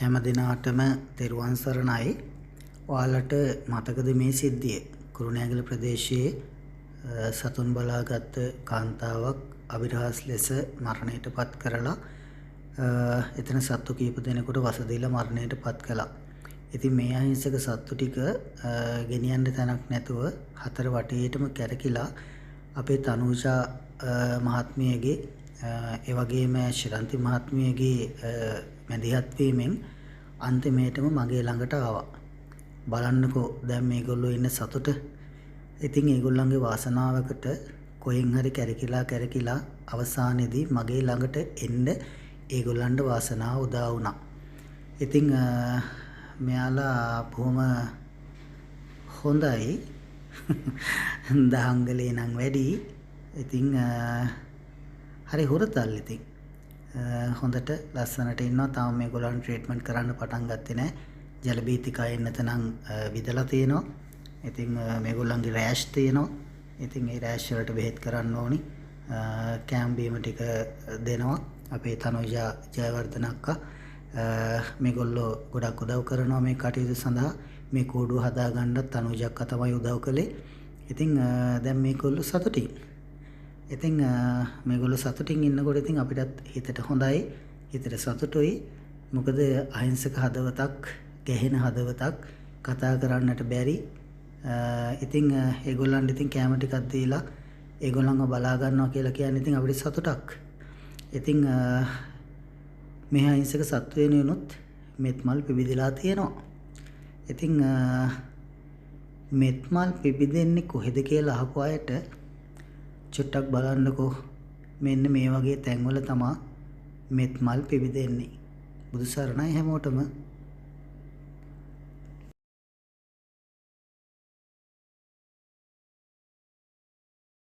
හැම දිනාටම තෙරුවන් සරණයි. ඔයාලට මතකද මේ සිද්ධිය? කුරුණෑගල ප්‍රදේශයේ සතුන් බලාගත් කාන්තාවක් අවිරහස් ලෙස මරණයට පත් කරලා එතන සත්තු කීප දෙනෙකුට වස දීලා මරණයට පත් කළා. ඉතින් මේ අහිංසක සත්තු ටික ගෙනියන්න තැනක් නැතුව හතර වටේටම කැරකිලා අපේ තනුෂා මහත්මියගේ ඒ වගේම ශිරන්ති මහත්මියගේ මැදිහත් වීමෙන් අන්තිමේටම මගේ ළඟට ආවා. බලන්නකෝ දැන් මේගොල්ලෝ ඉන්න සතුට. ඉතින් ඒගොල්ලන්ගේ වාසනාවකට කොහෙන් හරි කැරකිලා අවසානයේදී මගේ ළඟට එන්න ඒගොල්ලන්ට වාසනාව උදා වුණා. ඉතින් මෙයාලා බොහොම හොඳයි. දහංගලේ නම් වැඩි. ඉතින් හරි හොරතල් ඉතින්. හොඳට ලස්සනට ඉන්නවා. තාම මේගොල්ලන් ට්‍රීට්මන්ට් කරන්න පටන් ගත්තේ නැහැ. ජල බීතිකා එන්නතනම් විදලා තියෙනවා. ඉතින් මේගොල්ලන්ගේ රෑෂ් තියෙනවා. ඉතින් ඒ රෑෂ් වලට බෙහෙත් කරන්න ඕනි. කැම් බීම ටික දෙනවා. අපේ තනුජා ජයවර්ධන අක්කා මේගොල්ලෝ ගොඩක් උදව් කරනවා මේ කටයුතු සඳහා. මේ කූඩුව හදාගන්න තනුජා අක්කා තමයි උදව් කළේ. ඉතින් දැන් මේගොල්ලෝ සතුටින්. ඉතින් මේගොල්ලෝ සතුටින් ඉන්නකොට ඉතින් අපිටත් හිතට හොඳයි, හිතට සතුටුයි. මොකද අහිංසක හදවතක්, ගැහෙන හදවතක්, කතා කරන්නට බැරි. ඉතින් ඒගොල්ලන්ට ඉතින් කැම ටිකක් දීලා ඒගොල්ලන්ව බලා ගන්නවා කියලා කියන්නේ ඉතින් අපිට සතුටක්. ඉතින් මේ අහිංසක සත්තු වෙනුනොත් මෙත්මල් පිබිදලා තියෙනවා. ඉතින් මෙත්මල් පිබිදෙන්නේ කොහෙද කියලා අහපු අයට චුට්ටක් බලන්නකෝ. මෙන්න මේ වගේ තැන්වල තමයි මෙත්මල් පිබිදෙන්නේ. බුදු සරණයි හැමෝටම.